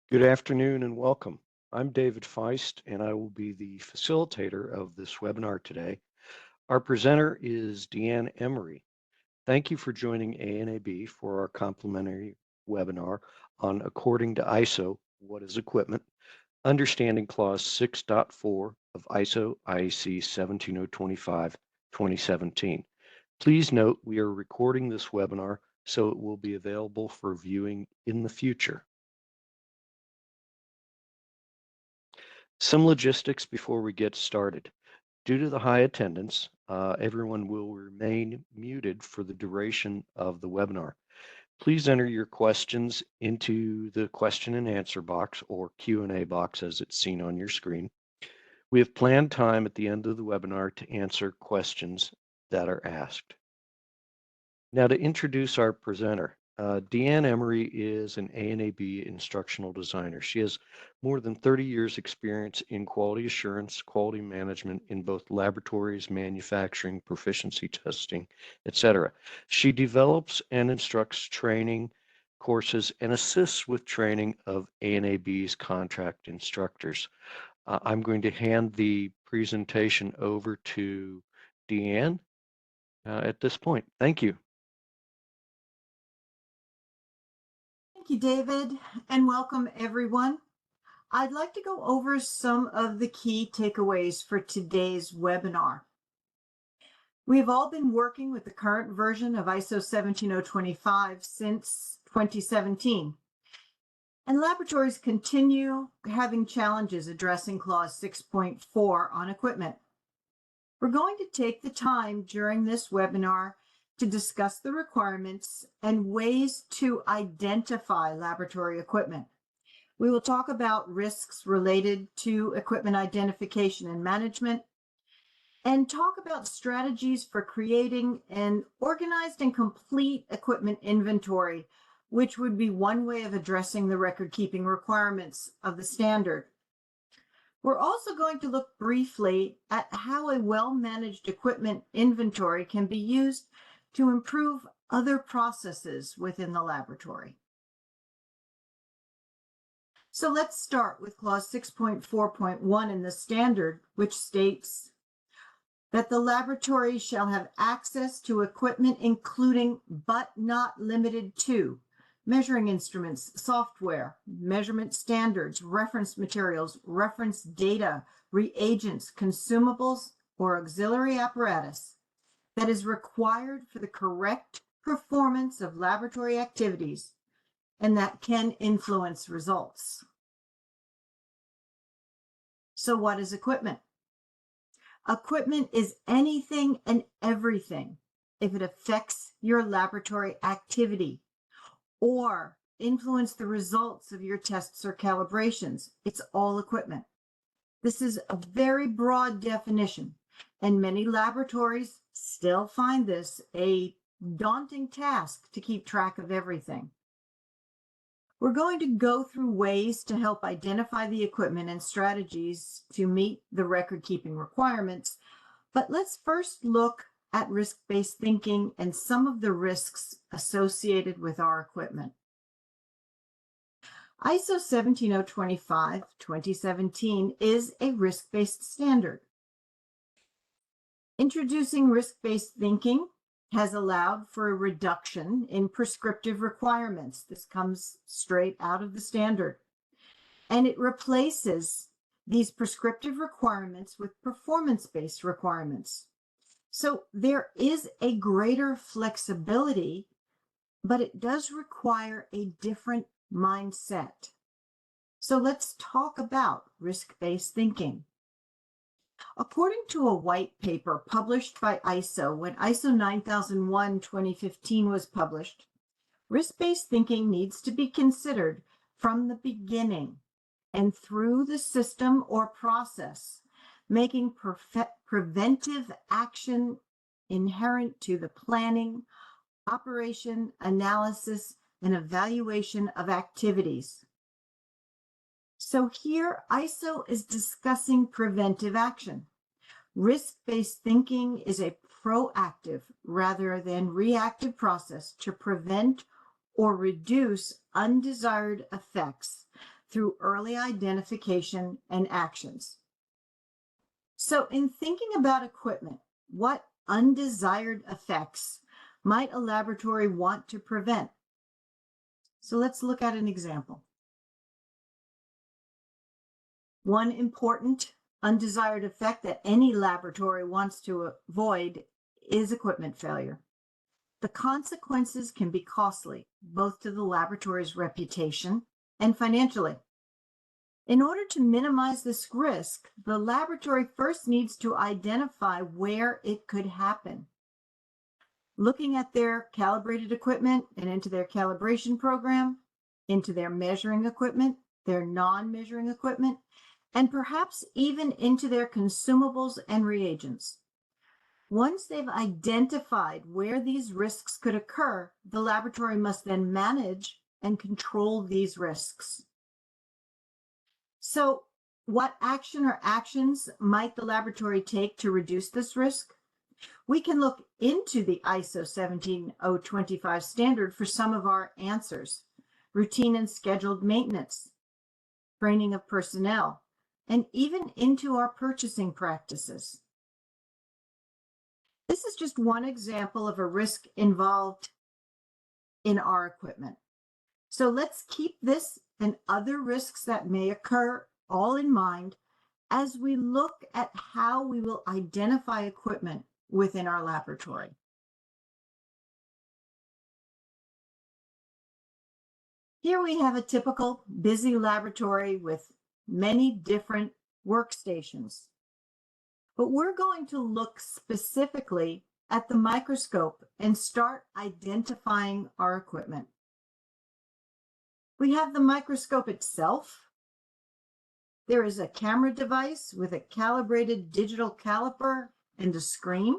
Good afternoon and welcome. I'm David Feist, and I will be the facilitator of this webinar today. Our presenter is Deanne Emory. Thank you for joining ANAB for our complimentary webinar on According to ISO, What is Equipment? Understanding Clause 6.4 of ISO IEC 17025-2017. Please note we are recording this webinar so it will be available for viewing in the future. Some logistics before we get started. Due to the high attendance, everyone will remain muted for the duration of the webinar. Please enter your questions into the question and answer box or Q&A box as it's seen on your screen. We have planned time at the end of the webinar to answer questions that are asked. Now to introduce our presenter, Deanne Emory is an ANAB instructional designer. She has more than 30 years experience in quality assurance, quality management in both laboratories, manufacturing, proficiency testing, etc. She develops and instructs training courses and assists with training of ANAB's contract instructors. I'm going to hand the presentation over to Deanne at this point. Thank you. Thank you, David, and welcome everyone. I'd like to go over some of the key takeaways for today's webinar. We've all been working with the current version of ISO 17025 since 2017, and laboratories continue having challenges addressing Clause 6.4 on equipment. We're going to take the time during this webinar to discuss the requirements and ways to identify laboratory equipment. We will talk about risks related to equipment identification and management, and talk about strategies for creating an organized and complete equipment inventory, which would be one way of addressing the record-keeping requirements of the standard. We're also going to look briefly at how a well-managed equipment inventory can be used to improve other processes within the laboratory. So let's start with Clause 6.4.1 in the standard, which states that the laboratory shall have access to equipment including but not limited to measuring instruments, software, measurement standards, reference materials, reference data, reagents, consumables, or auxiliary apparatus that is required for the correct performance of laboratory activities and that can influence results. So what is equipment? Equipment is anything and everything if it affects your laboratory activity or influence the results of your tests or calibrations. It's all equipment. This is a very broad definition, and many laboratories still find this a daunting task to keep track of everything. We're going to go through ways to help identify the equipment and strategies to meet the record-keeping requirements, but let's first look at risk-based thinking and some of the risks associated with our equipment. ISO 17025-2017 is a risk-based standard. Introducing risk-based thinking has allowed for a reduction in prescriptive requirements. This comes straight out of the standard. And it replaces these prescriptive requirements with performance-based requirements. So there is a greater flexibility, but it does require a different mindset. So let's talk about risk-based thinking. According to a white paper published by ISO when ISO 9001-2015 was published, risk-based thinking needs to be considered from the beginning and through the system or process, making preventive action inherent to the planning, operation, analysis, and evaluation of activities. So here, ISO is discussing preventive action. Risk-based thinking is a proactive rather than reactive process to prevent or reduce undesired effects through early identification and actions. So in thinking about equipment, what undesired effects might a laboratory want to prevent? So let's look at an example. One important undesired effect that any laboratory wants to avoid is equipment failure. The consequences can be costly, both to the laboratory's reputation and financially. In order to minimize this risk, the laboratory first needs to identify where it could happen. Looking at their calibrated equipment and into their calibration program, into their measuring equipment, their non-measuring equipment, and perhaps even into their consumables and reagents. Once they've identified where these risks could occur, the laboratory must then manage and control these risks. So, what action or actions might the laboratory take to reduce this risk? We can look into the ISO 17025 standard for some of our answers: routine and scheduled maintenance, training of personnel, and even into our purchasing practices. This is just one example of a risk involved in our equipment. So let's keep this and other risks that may occur all in mind as we look at how we will identify equipment within our laboratory. Here we have a typical busy laboratory with many different workstations. But we're going to look specifically at the microscope and start identifying our equipment. We have the microscope itself. There is a camera device with a calibrated digital caliper and a screen.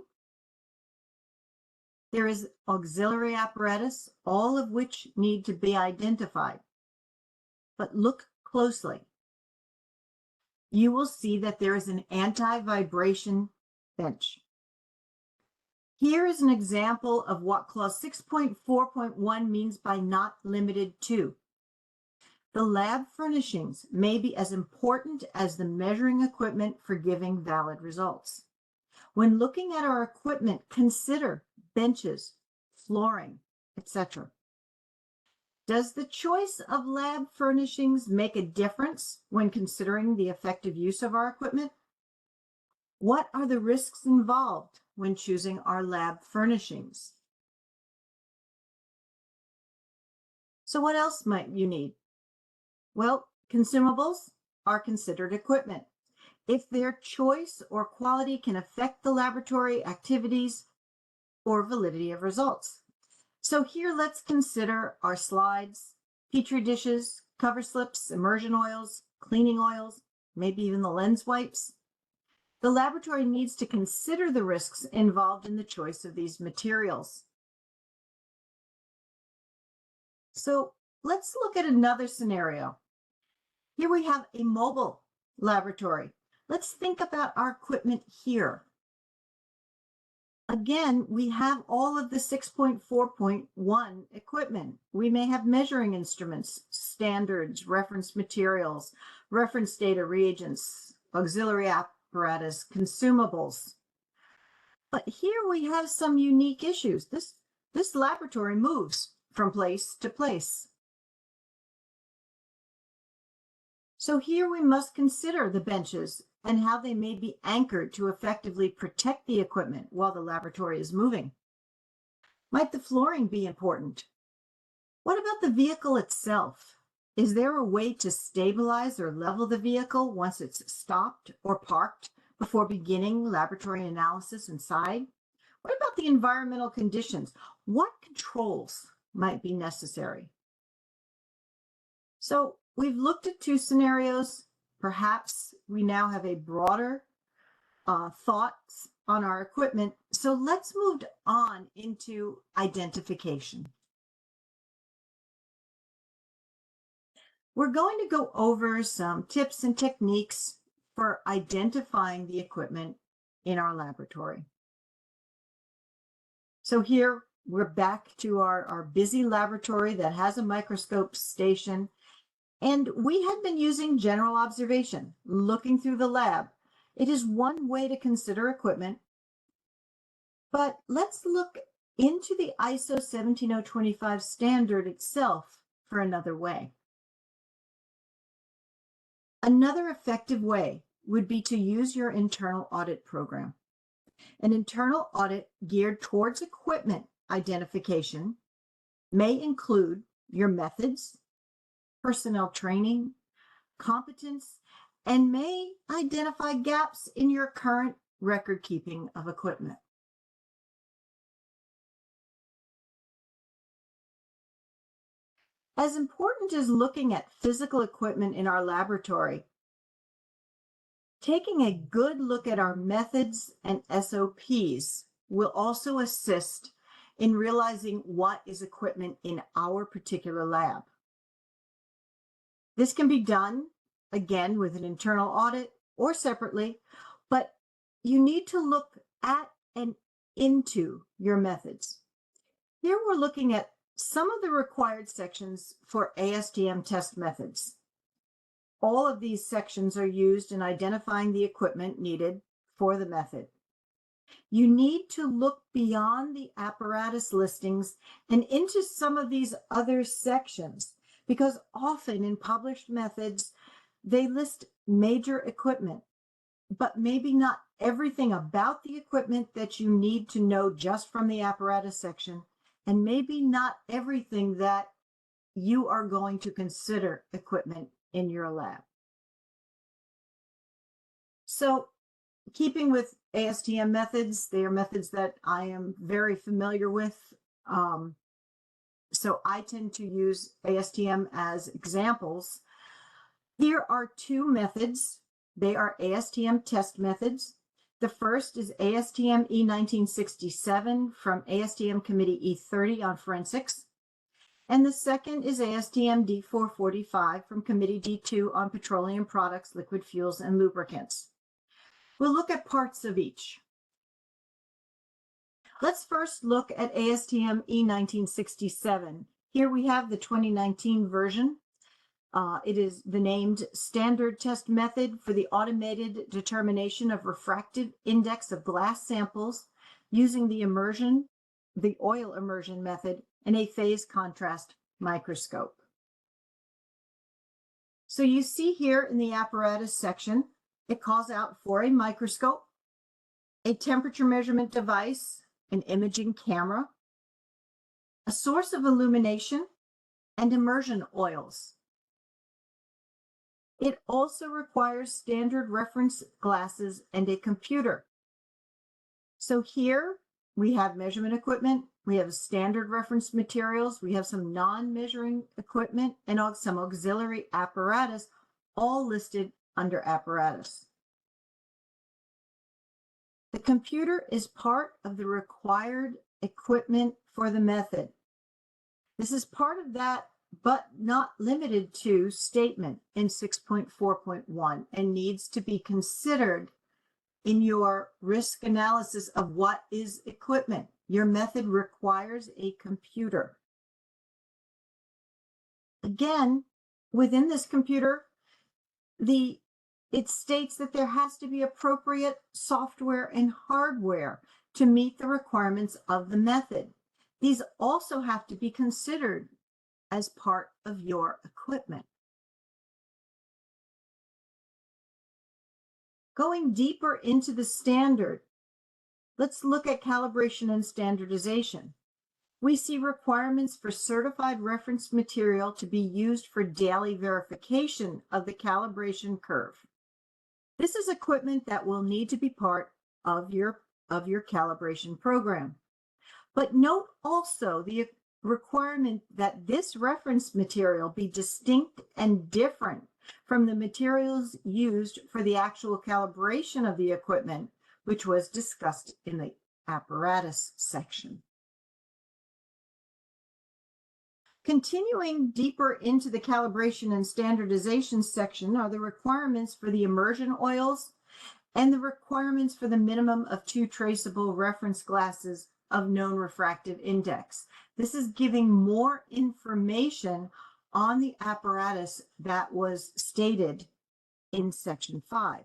There is auxiliary apparatus, all of which need to be identified. But look closely. You will see that there is an anti-vibration bench. Here is an example of what clause 6.4.1 means by not limited to. The lab furnishings may be as important as the measuring equipment for giving valid results. When looking at our equipment, consider benches, flooring, etc. Does the choice of lab furnishings make a difference when considering the effective use of our equipment? What are the risks involved when choosing our lab furnishings? So what else might you need? Well, consumables are considered equipment. If their choice or quality can affect the laboratory activities or validity of results. So here let's consider our slides, petri dishes, cover slips, immersion oils, cleaning oils, maybe even the lens wipes. The laboratory needs to consider the risks involved in the choice of these materials. So let's look at another scenario. Here we have a mobile laboratory. Let's think about our equipment here. Again, we have all of the 6.4.1 equipment. We may have measuring instruments, standards, reference materials, reference data, reagents, auxiliary apparatus, consumables. But here we have some unique issues. This laboratory moves from place to place. So here we must consider the benches and how they may be anchored to effectively protect the equipment while the laboratory is moving. Might the flooring be important? What about the vehicle itself? Is there a way to stabilize or level the vehicle once it's stopped or parked before beginning laboratory analysis inside? What about the environmental conditions? What controls might be necessary? So we've looked at two scenarios. Perhaps we now have a broader thoughts on our equipment. So let's move on into identification. We're going to go over some tips and techniques for identifying the equipment in our laboratory. So here we're back to our busy laboratory that has a microscope station. And we had been using general observation, looking through the lab. It is one way to consider equipment, but let's look into the ISO 17025 standard itself for another way. Another effective way would be to use your internal audit program. An internal audit geared towards equipment identification may include your methods, personnel training, competence, and may identify gaps in your current record keeping of equipment. As important as looking at physical equipment in our laboratory, taking a good look at our methods and SOPs will also assist in realizing what is equipment in our particular lab. This can be done, again, with an internal audit or separately, but you need to look at and into your methods. Here we're looking at some of the required sections for ASTM test methods. All of these sections are used in identifying the equipment needed for the method. You need to look beyond the apparatus listings and into some of these other sections, because often in published methods, they list major equipment, but maybe not everything about the equipment that you need to know just from the apparatus section, and maybe not everything that you are going to consider equipment in your lab. So, keeping with ASTM methods, they are methods that I am very familiar with. So I tend to use ASTM as examples. Here are two methods. They are ASTM test methods. The first is ASTM E1967 from ASTM Committee E30 on forensics. And the second is ASTM D445 from Committee D2 on petroleum products, liquid fuels, and lubricants. We'll look at parts of each. Let's first look at ASTM E1967. Here we have the 2019 version. It is the named standard test method for the automated determination of refractive index of glass samples using the oil immersion method and a phase contrast microscope. So you see here in the apparatus section, it calls out for a microscope, a temperature measurement device, an imaging camera, a source of illumination, and immersion oils. It also requires standard reference glasses and a computer. So here we have measurement equipment, we have standard reference materials, we have some non-measuring equipment, and some auxiliary apparatus, all listed under apparatus. The computer is part of the required equipment for the method. This is part of that, but not limited to, statement in 6.4.1 and needs to be considered in your risk analysis of what is equipment. Your method requires a computer. Again, within this computer, it states that there has to be appropriate software and hardware to meet the requirements of the method. These also have to be considered as part of your equipment. Going deeper into the standard, let's look at calibration and standardization. We see requirements for certified reference material to be used for daily verification of the calibration curve. This is equipment that will need to be part of your calibration program. But note also the requirement that this reference material be distinct and different from the materials used for the actual calibration of the equipment, which was discussed in the apparatus section. Continuing deeper into the calibration and standardization section are the requirements for the immersion oils and the requirements for the minimum of 2 traceable reference glasses of known refractive index. This is giving more information on the apparatus that was stated in section 5.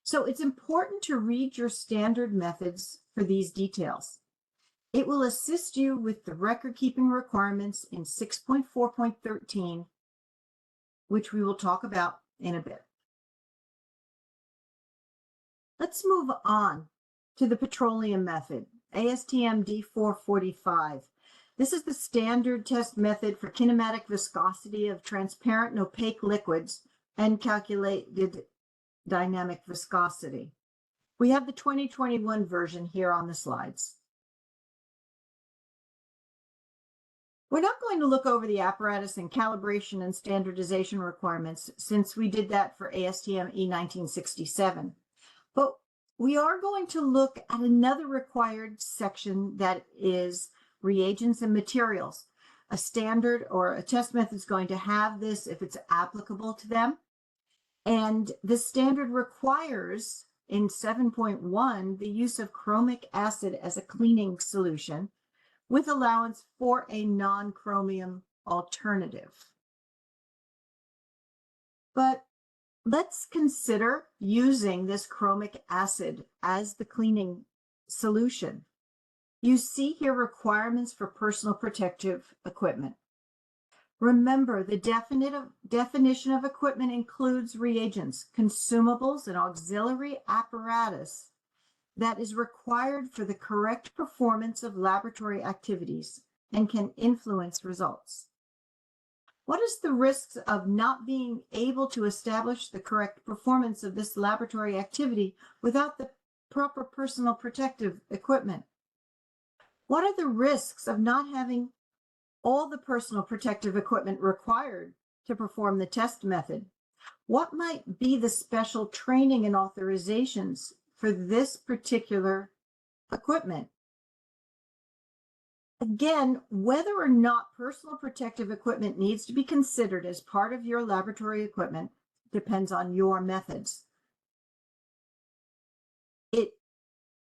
So it's important to read your standard methods for these details. It will assist you with the record keeping requirements in 6.4.13, which we will talk about in a bit. Let's move on to the petroleum method, ASTM D445. This is the standard test method for kinematic viscosity of transparent and opaque liquids and calculated dynamic viscosity. We have the 2021 version here on the slides. We're not going to look over the apparatus and calibration and standardization requirements since we did that for ASTM E1967. But we are going to look at another required section that is reagents and materials. A standard or a test method is going to have this if it's applicable to them. And the standard requires in 7.1 the use of chromic acid as a cleaning solution with allowance for a non-chromium alternative. But let's consider using this chromic acid as the cleaning solution. You see here requirements for personal protective equipment. Remember, the definition of equipment includes reagents, consumables, and auxiliary apparatus that is required for the correct performance of laboratory activities and can influence results. What is the risks of not being able to establish the correct performance of this laboratory activity without the proper personal protective equipment? What are the risks of not having all the personal protective equipment required to perform the test method? What might be the special training and authorizations for this particular equipment? Again, whether or not personal protective equipment needs to be considered as part of your laboratory equipment depends on your methods. It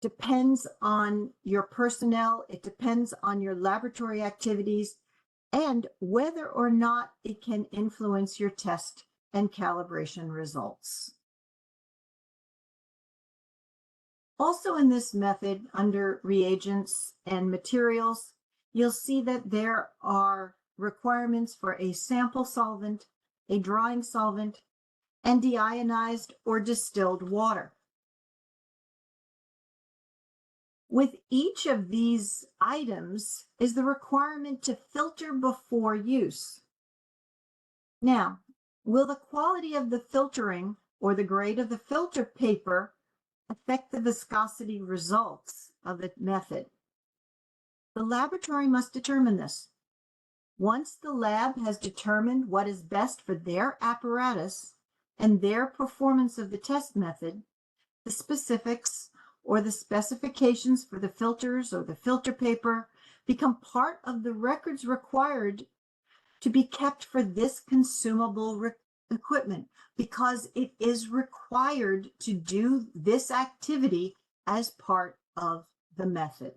depends on your personnel, it depends on your laboratory activities, and whether or not it can influence your test and calibration results. Also in this method, under reagents and materials, you'll see that there are requirements for a sample solvent, a drying solvent, and deionized or distilled water. With each of these items is the requirement to filter before use. Now, will the quality of the filtering or the grade of the filter paper affect the viscosity results of the method? The laboratory must determine this. Once the lab has determined what is best for their apparatus and their performance of the test method, the specifics or the specifications for the filters or the filter paper become part of the records required to be kept for this consumable equipment, because it is required to do this activity as part of the method.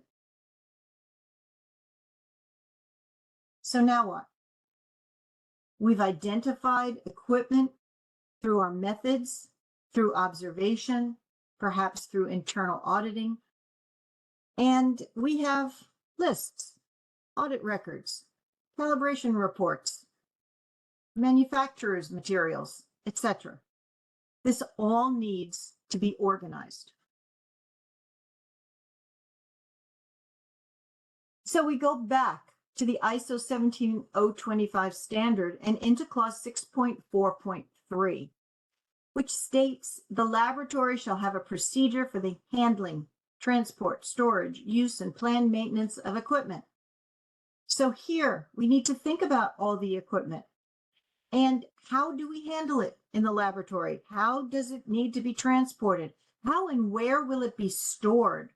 So now what? We've identified equipment through our methods, through observation, perhaps through internal auditing, and we have lists, audit records, calibration reports, manufacturer's materials, etc. This all needs to be organized. So we go back to the ISO 17025 standard and into clause 6.4.3, which states the laboratory shall have a procedure for the handling, transport, storage, use, and planned maintenance of equipment. So here we need to think about all the equipment. And how do we handle it in the laboratory? How does it need to be transported? How and where will it be stored?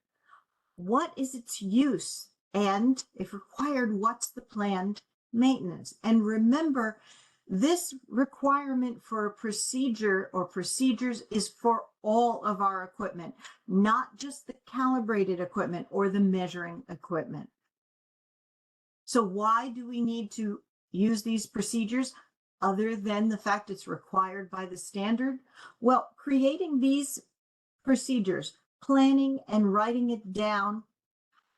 What is its use? And if required, what's the planned maintenance? And remember, this requirement for a procedure or procedures is for all of our equipment, not just the calibrated equipment or the measuring equipment. So why do we need to use these procedures other than the fact it's required by the standard? Well, creating these procedures, planning and writing it down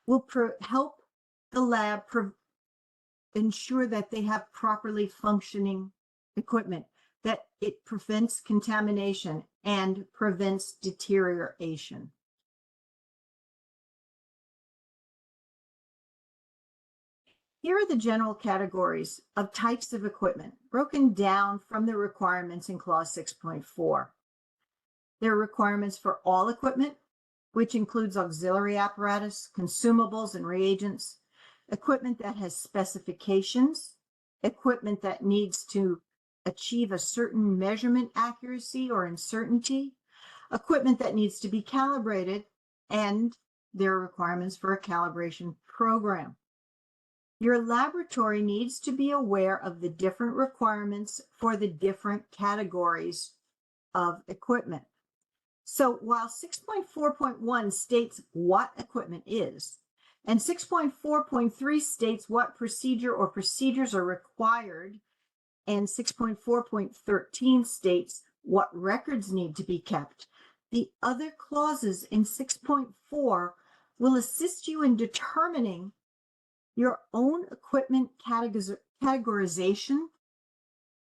will help the lab ensure that they have properly functioning equipment, that it prevents contamination and prevents deterioration. Here are the general categories of types of equipment broken down from the requirements in Clause 6.4. There are requirements for all equipment, which includes auxiliary apparatus, consumables, and reagents, equipment that has specifications, equipment that needs to achieve a certain measurement accuracy or uncertainty, equipment that needs to be calibrated, and there are requirements for a calibration program. Your laboratory needs to be aware of the different requirements for the different categories of equipment. So while 6.4.1 states what equipment is, and 6.4.3 states what procedure or procedures are required, and 6.4.13 states what records need to be kept, the other clauses in 6.4 will assist you in determining your own equipment categorization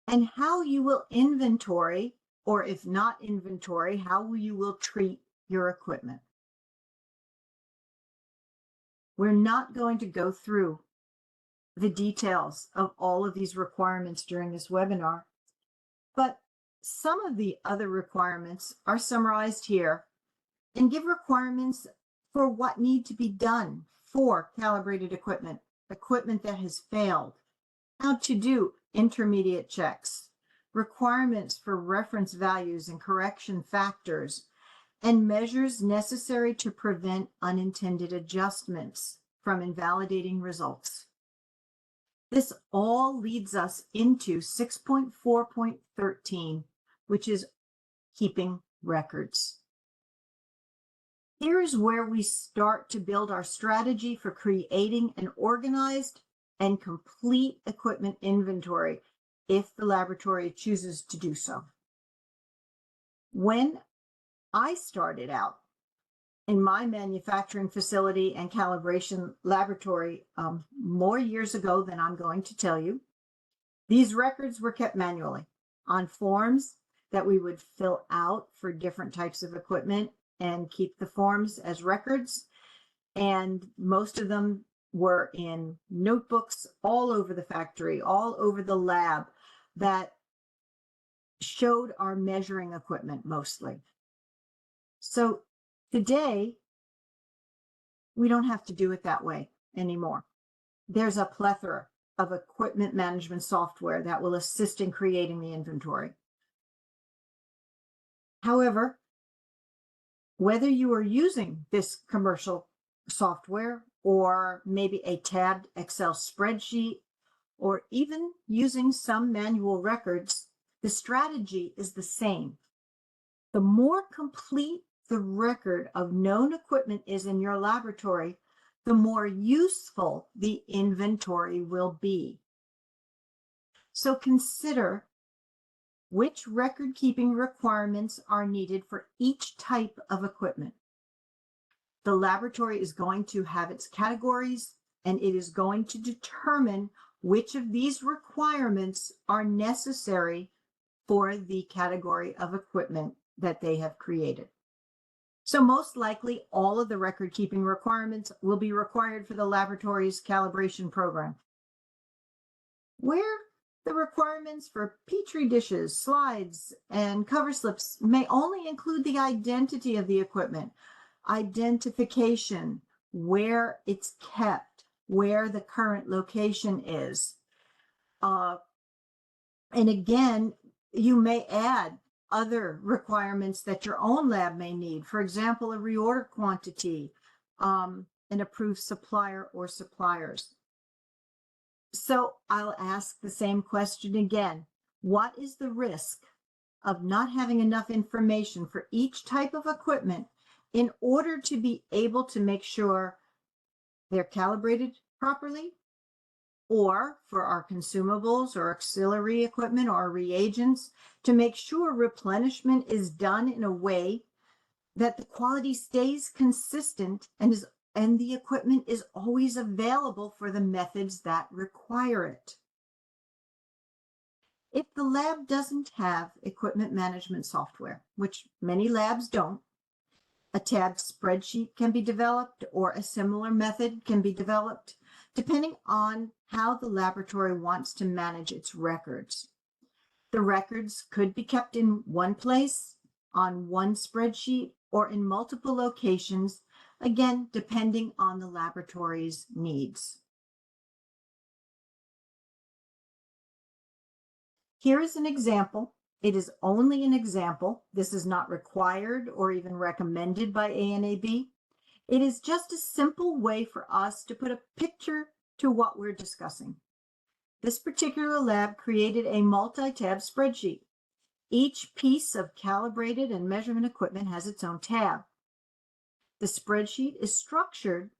and how you will inventory, or if not inventory, how you will treat your equipment. We're not going to go through the details of all of these requirements during this webinar, but some of the other requirements are summarized here and give requirements for what need to be done for calibrated equipment, equipment that has failed, how to do intermediate checks, requirements for reference values and correction factors, and measures necessary to prevent unintended adjustments from invalidating results. This all leads us into 6.4.13, which is keeping records. Here is where we start to build our strategy for creating an organized and complete equipment inventory if the laboratory chooses to do so. When I started out in my manufacturing facility and calibration laboratory more years ago than I'm going to tell you, these records were kept manually on forms that we would fill out for different types of equipment and keep the forms as records. And most of them were in notebooks all over the factory, all over the lab, that showed our measuring equipment mostly. So today, we don't have to do it that way anymore. There's a plethora of equipment management software that will assist in creating the inventory. However, whether you are using this commercial software or maybe a tabbed Excel spreadsheet, or even using some manual records, the strategy is the same. The more complete the record of known equipment is in your laboratory, the more useful the inventory will be. So consider which record-keeping requirements are needed for each type of equipment. The laboratory is going to have its categories, and it is going to determine which of these requirements are necessary for the category of equipment that they have created. So most likely, all of the record-keeping requirements will be required for the laboratory's calibration program. Where the requirements for Petri dishes, slides, and cover slips may only include the identity of the equipment, identification, where it's kept, where the current location is. And again, you may add other requirements that your own lab may need. For example, a reorder quantity, an approved supplier or suppliers. So I'll ask the same question again. What is the risk of not having enough information for each type of equipment in order to be able to make sure they're calibrated properly, or for our consumables or auxiliary equipment or reagents, to make sure replenishment is done in a way that the quality stays consistent and the equipment is always available for the methods that require it. If the lab doesn't have equipment management software, which many labs don't, a tabbed spreadsheet can be developed or a similar method can be developed, depending on how the laboratory wants to manage its records. The records could be kept in one place, on one spreadsheet, or in multiple locations, again, depending on the laboratory's needs. Here is an example. It is only an example. This is not required or even recommended by ANAB. It is just a simple way for us to put a picture to what we're discussing. This particular lab created a multi-tab spreadsheet. Each piece of calibrated and measurement equipment has its own tab. The spreadsheet is structured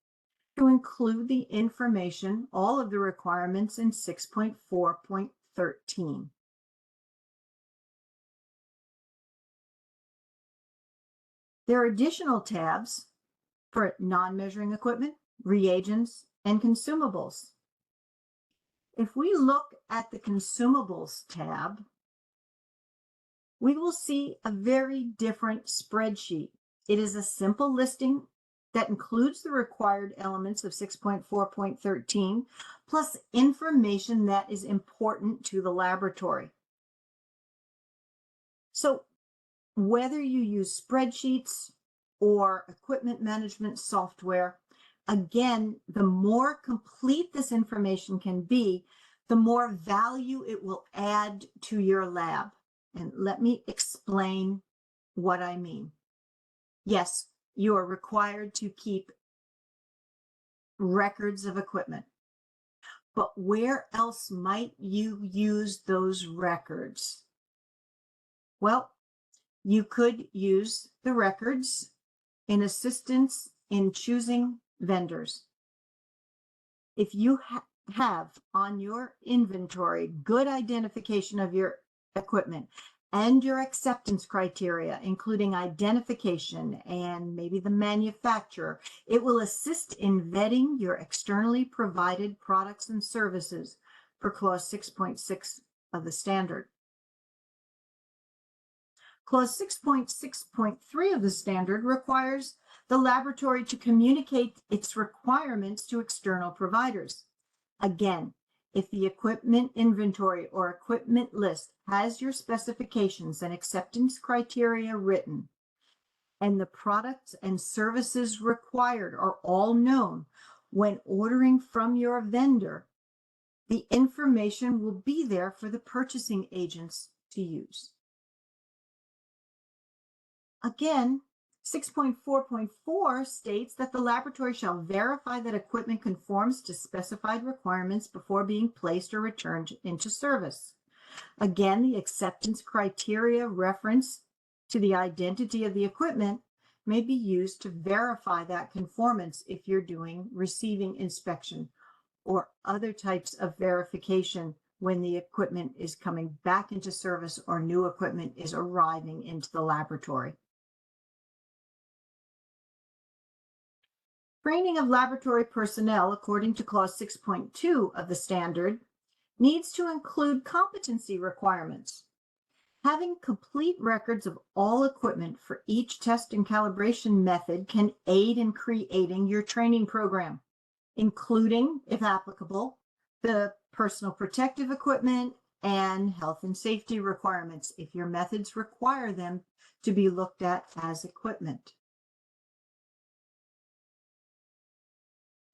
to include the information, all of the requirements in 6.4.13. There are additional tabs for non-measuring equipment, reagents, and consumables. If we look at the consumables tab, we will see a very different spreadsheet. It is a simple listing that includes the required elements of 6.4.13, plus information that is important to the laboratory. So whether you use spreadsheets or equipment management software, again, the more complete this information can be, the more value it will add to your lab. And let me explain what I mean. Yes, you are required to keep records of equipment, but where else might you use those records? Well, you could use the records in assistance in choosing vendors. If you have on your inventory good identification of your equipment and your acceptance criteria, including identification and maybe the manufacturer, it will assist in vetting your externally provided products and services per clause 6.6 of the standard. Clause 6.6.3 of the standard requires the laboratory to communicate its requirements to external providers. Again, if the equipment inventory or equipment list has your specifications and acceptance criteria written, and the products and services required are all known when ordering from your vendor, the information will be there for the purchasing agents to use. Again, 6.4.4 states that the laboratory shall verify that equipment conforms to specified requirements before being placed or returned into service. Again, the acceptance criteria reference to the identity of the equipment may be used to verify that conformance if you're doing receiving inspection or other types of verification when the equipment is coming back into service or new equipment is arriving into the laboratory. Training of laboratory personnel, according to clause 6.2 of the standard, needs to include competency requirements. Having complete records of all equipment for each test and calibration method can aid in creating your training program, including, if applicable, the personal protective equipment and health and safety requirements if your methods require them to be looked at as equipment.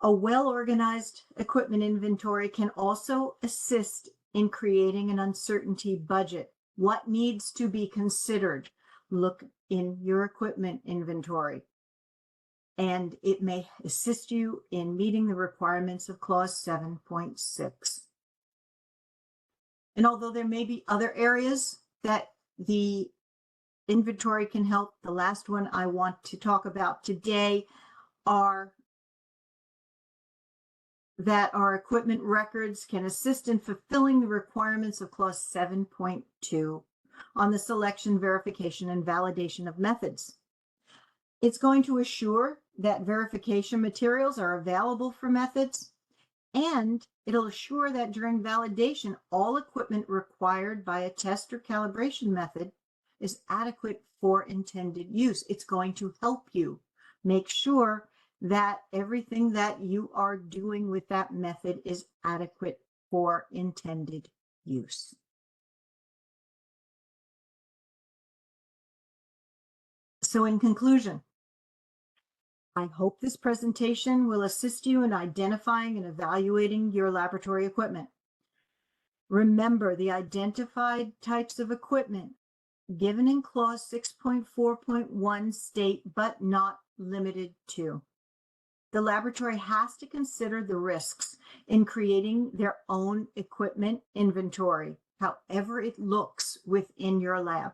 A well-organized equipment inventory can also assist in creating an uncertainty budget. What needs to be considered? Look in your equipment inventory, and it may assist you in meeting the requirements of clause 7.6. And although there may be other areas that the inventory can help, the last one I want to talk about today are that our equipment records can assist in fulfilling the requirements of Clause 7.2 on the selection, verification, and validation of methods. It's going to assure that verification materials are available for methods, and it'll assure that during validation, all equipment required by a test or calibration method is adequate for intended use. It's going to help you make sure that everything that you are doing with that method is adequate for intended use. So in conclusion, I hope this presentation will assist you in identifying and evaluating your laboratory equipment. Remember, the identified types of equipment given in Clause 6.4.1 state, but not limited to. The laboratory has to consider the risks in creating their own equipment inventory, however it looks within your lab.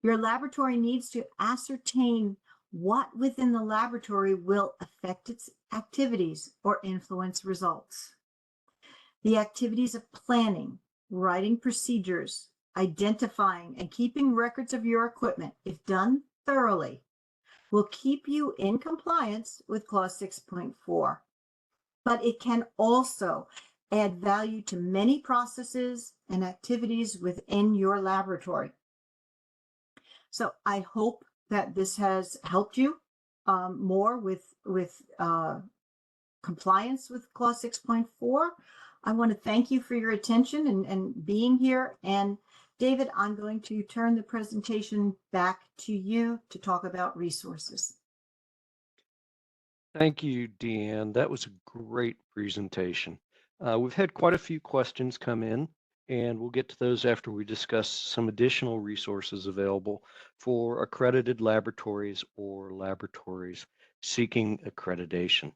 Your laboratory needs to ascertain what within the laboratory will affect its activities or influence results. The activities of planning, writing procedures, identifying and keeping records of your equipment, if done thoroughly, will keep you in compliance with Clause 6.4. But it can also add value to many processes and activities within your laboratory. So I hope that this has helped you more with compliance with Clause 6.4. I want to thank you for your attention and being here. And David, I'm going to turn the presentation back to you to talk about resources. Thank you, Deanne. That was a great presentation. We've had quite a few questions come in, and we'll get to those after we discuss some additional resources available for accredited laboratories or laboratories seeking accreditation.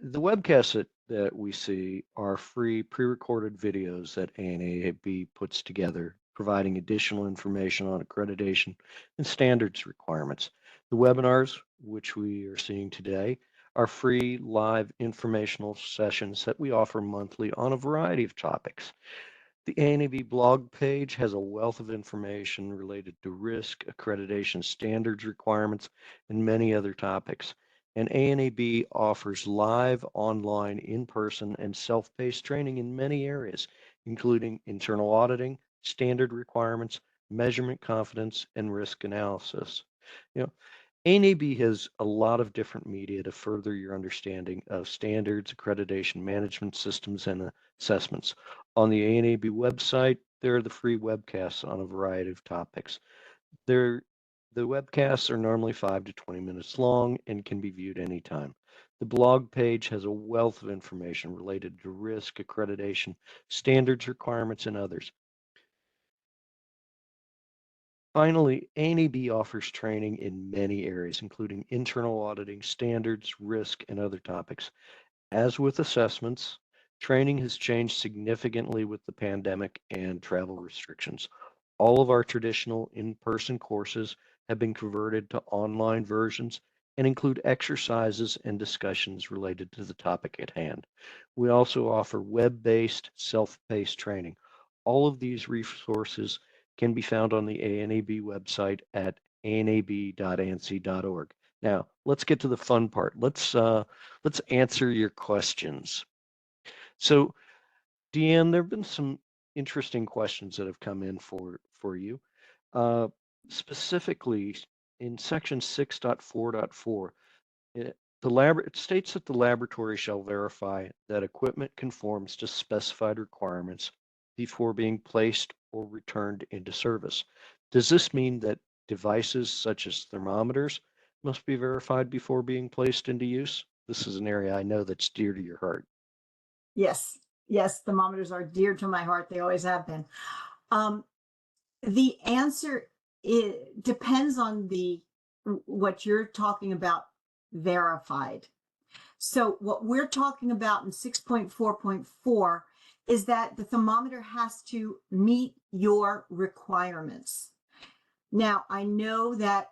The webcasts that we see are free pre-recorded videos that ANAB puts together, providing additional information on accreditation and standards requirements. The webinars, which we are seeing today, are free live informational sessions that we offer monthly on a variety of topics. The ANAB blog page has a wealth of information related to risk, accreditation standards requirements, and many other topics. And ANAB offers live, online, in-person, and self-paced training in many areas, including internal auditing, standard requirements, measurement confidence, and risk analysis. ANAB has a lot of different media to further your understanding of standards, accreditation management systems, and assessments. On the ANAB website, there are the free webcasts on a variety of topics. The webcasts are normally 5 to 20 minutes long and can be viewed anytime. The blog page has a wealth of information related to risk, accreditation, standards requirements, and others. Finally, ANAB offers training in many areas, including internal auditing, standards, risk, and other topics. As with assessments, training has changed significantly with the pandemic and travel restrictions. All of our traditional in-person courses have been converted to online versions and include exercises and discussions related to the topic at hand. We also offer web-based, self-paced training. All of these resources can be found on the ANAB website at anab.ansi.org. Now, let's get to the fun part. Let's answer your questions. So, Deanne, there have been some interesting questions that have come in for you. Specifically, in section 6.4.4, it states that the laboratory shall verify that equipment conforms to specified requirements before being placed or returned into service. Does this mean that devices such as thermometers must be verified before being placed into use? This is an area I know that's dear to your heart. Yes, yes, thermometers are dear to my heart. They always have been. The answer depends on what you're talking about verified. So what we're talking about in 6.4.4 is that the thermometer has to meet your requirements. Now, I know that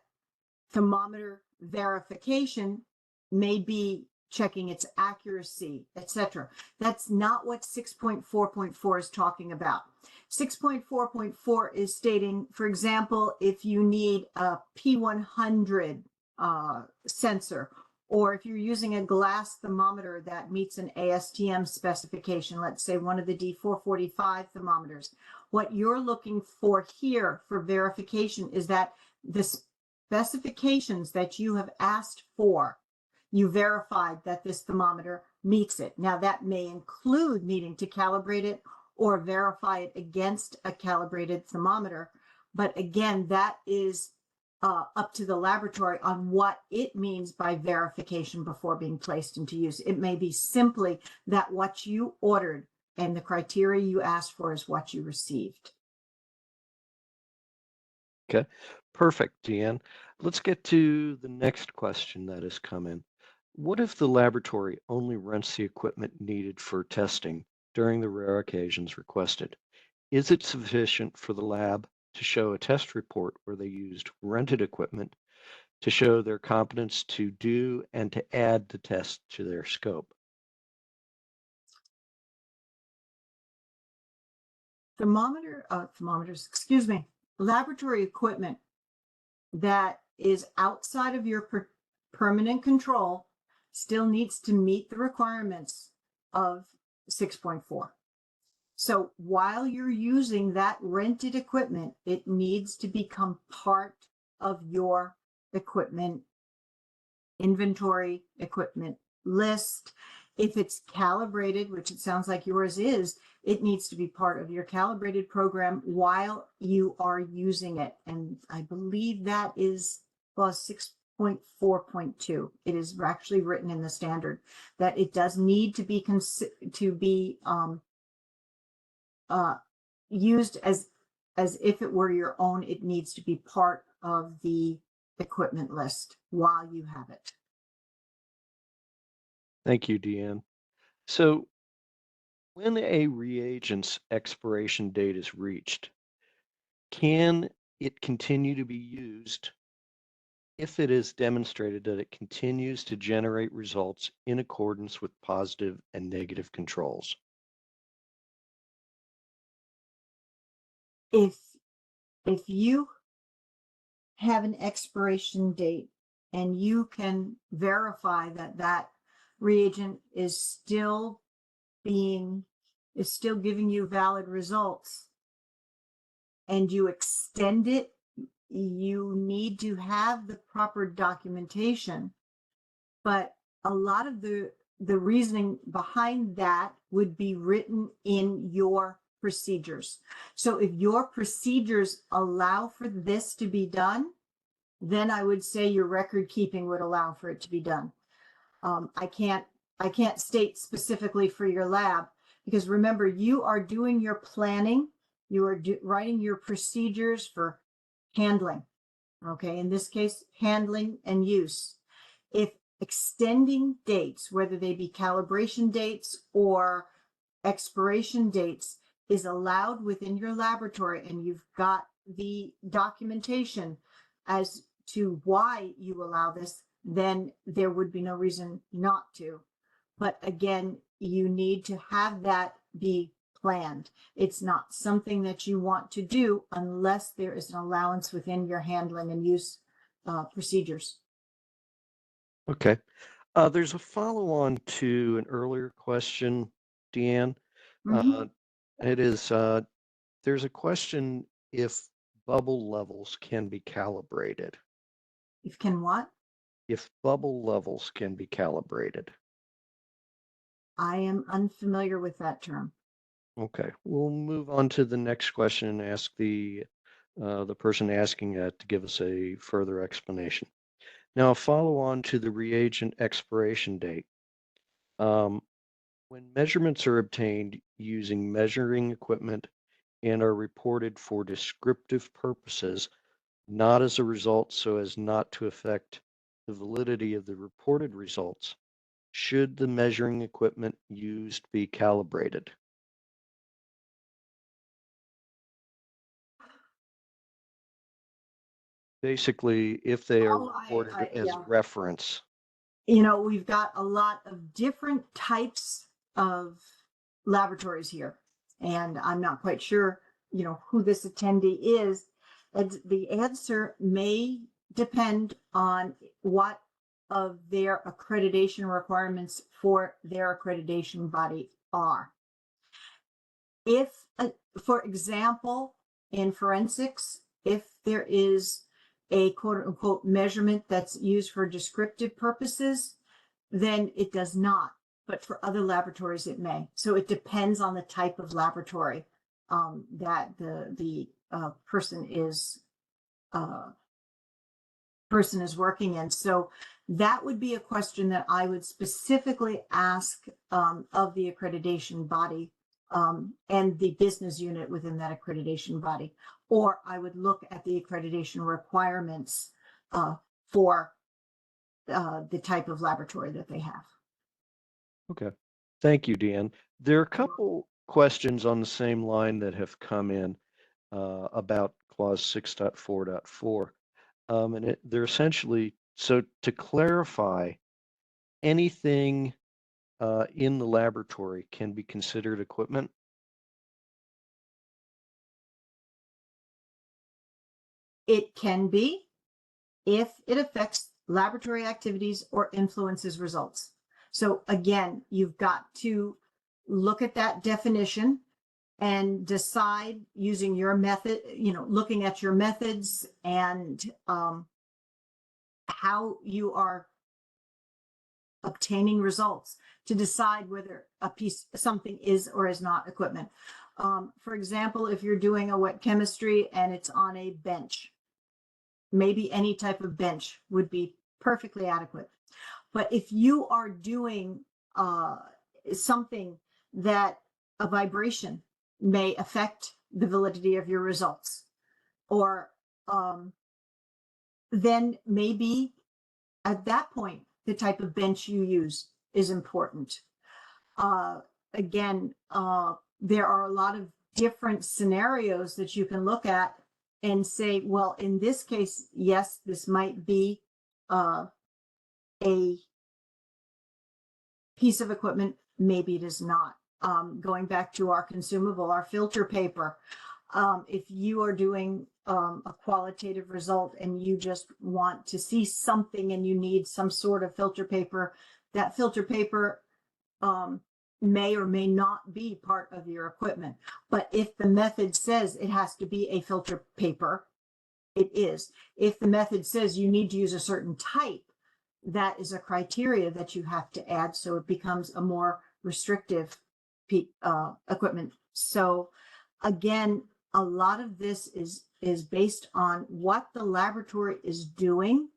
thermometer verification may be checking its accuracy, etc. That's not what 6.4.4 is talking about. 6.4.4 is stating, for example, if you need a P100 sensor, or if you're using a glass thermometer that meets an ASTM specification, let's say one of the D445 thermometers, what you're looking for here for verification is that the specifications that you have asked for, you verified that this thermometer meets it. Now that may include needing to calibrate it or verify it against a calibrated thermometer. But again, that is up to the laboratory on what it means by verification before being placed into use. It may be simply that what you ordered and the criteria you asked for is what you received. Okay, perfect, Deanne. Let's get to the next question that has come in. What if the laboratory only rents the equipment needed for testing during the rare occasions requested? Is it sufficient for the lab to show a test report where they used rented equipment to show their competence to do and to add the test to their scope? Thermometers, excuse me, laboratory equipment that is outside of your permanent control still needs to meet the requirements of 6.4. So while you're using that rented equipment, it needs to become part of your equipment inventory, equipment list. If it's calibrated, which it sounds like yours is, it needs to be part of your calibrated program while you are using it. And I believe that is clause 6.4.2. It is actually written in the standard that it does need to be used as if it were your own. It needs to be part of the equipment list while you have it. Thank you, Deanne. So when a reagent's expiration date is reached, can it continue to be used if it is demonstrated that it continues to generate results in accordance with positive and negative controls? If you have an expiration date and you can verify that that reagent is still giving you valid results and you extend it, you need to have the proper documentation. But a lot of the reasoning behind that would be written in your procedures. So if your procedures allow for this to be done, then I would say your record keeping would allow for it to be done. I can't state specifically for your lab, because remember, you are doing your planning, you are writing your procedures for handling. Okay, in this case, handling and use. If extending dates, whether they be calibration dates or expiration dates, is allowed within your laboratory and you've got the documentation as to why you allow this, then there would be no reason not to. But again, you need to have that be planned. It's not something that you want to do unless there is an allowance within your handling and use procedures. Okay. There's a follow-on to an earlier question, Deanne. Mhm. It is, there's a question if bubble levels can be calibrated. If can what? If bubble levels can be calibrated. I am unfamiliar with that term. Okay, we'll move on to the next question and ask the person asking it to give us a further explanation. Now, a follow on to the reagent expiration date. When measurements are obtained using measuring equipment and are reported for descriptive purposes, not as a result so as not to affect the validity of the reported results, should the measuring equipment used be calibrated? Basically, if they are Oh, reported as yeah. reference. we've got a lot of different types of laboratories here, and I'm not quite sure, who this attendee is. And the answer may depend on what of their accreditation requirements for their accreditation body are. If, for example, in forensics, if there is a quote unquote measurement that's used for descriptive purposes, then it does not. But for other laboratories, it may. So it depends on the type of laboratory that the person is working in. So that would be a question that I would specifically ask of the accreditation body and the business unit within that accreditation body. Or I would look at the accreditation requirements for the type of laboratory that they have. Okay. Thank you, Deanne. There are a couple questions on the same line that have come in about clause 6.4.4. And they're essentially, so to clarify, anything in the laboratory can be considered equipment? It can be if it affects laboratory activities or influences results. So again, you've got to look at that definition and decide using your method, looking at your methods and how you are obtaining results to decide whether something is or is not equipment. For example, if you're doing a wet chemistry and it's on a bench, maybe any type of bench would be perfectly adequate. But if you are doing something that a vibration may affect the validity of your results, or then maybe at that point, the type of bench you use is important. Again, there are a lot of different scenarios that you can look at and say, well, in this case, yes, this might be a piece of equipment, maybe it is not. Going back to our consumable, our filter paper, if you are doing a qualitative result and you just want to see something and you need some sort of filter paper, that filter paper may or may not be part of your equipment. But if the method says it has to be a filter paper, it is. If the method says you need to use a certain type, that is a criteria that you have to add, so it becomes a more restrictive equipment. So again, a lot of this is based on what the laboratory is doing,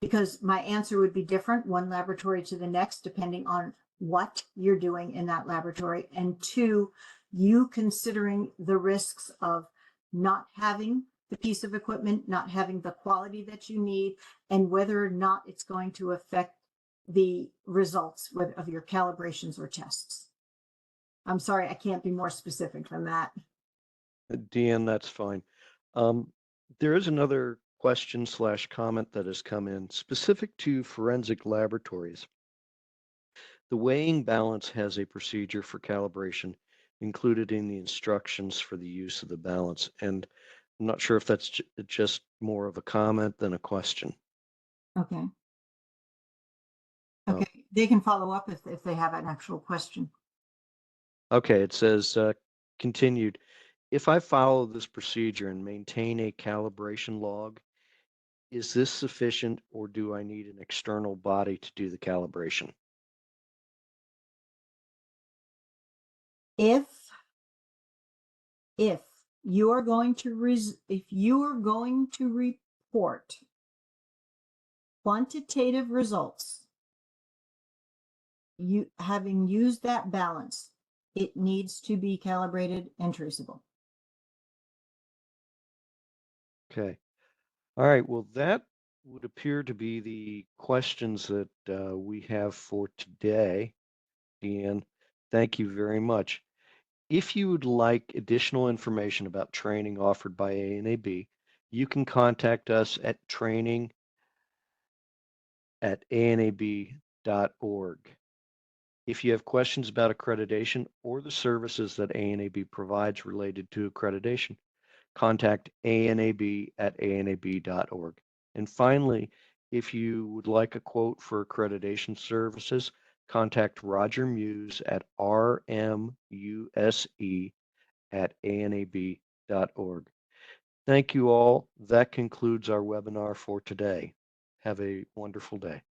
because my answer would be different one laboratory to the next depending on what you're doing in that laboratory, and two, you considering the risks of not having the piece of equipment, not having the quality that you need, and whether or not it's going to affect the results of your calibrations or tests. I'm sorry, I can't be more specific than that. Deanne, that's fine. There is another question/comment that has come in specific to forensic laboratories. The weighing balance has a procedure for calibration included in the instructions for the use of the balance. And I'm not sure if that's just more of a comment than a question. Okay. Oh. Okay, they can follow up if they have an actual question. Okay, it says, continued, if I follow this procedure and maintain a calibration log, is this sufficient or do I need an external body to do the calibration? If you are going to report quantitative results, you having used that balance, it needs to be calibrated and traceable. Okay. All right. Well, that would appear to be the questions that we have for today. Deanne, thank you very much. If you would like additional information about training offered by ANAB, you can contact us at training@anab.org. If you have questions about accreditation or the services that ANAB provides related to accreditation, contact anab@anab.org. And finally, if you would like a quote for accreditation services, contact Roger Muse at rmuse@anab.org. Thank you all. That concludes our webinar for today. Have a wonderful day.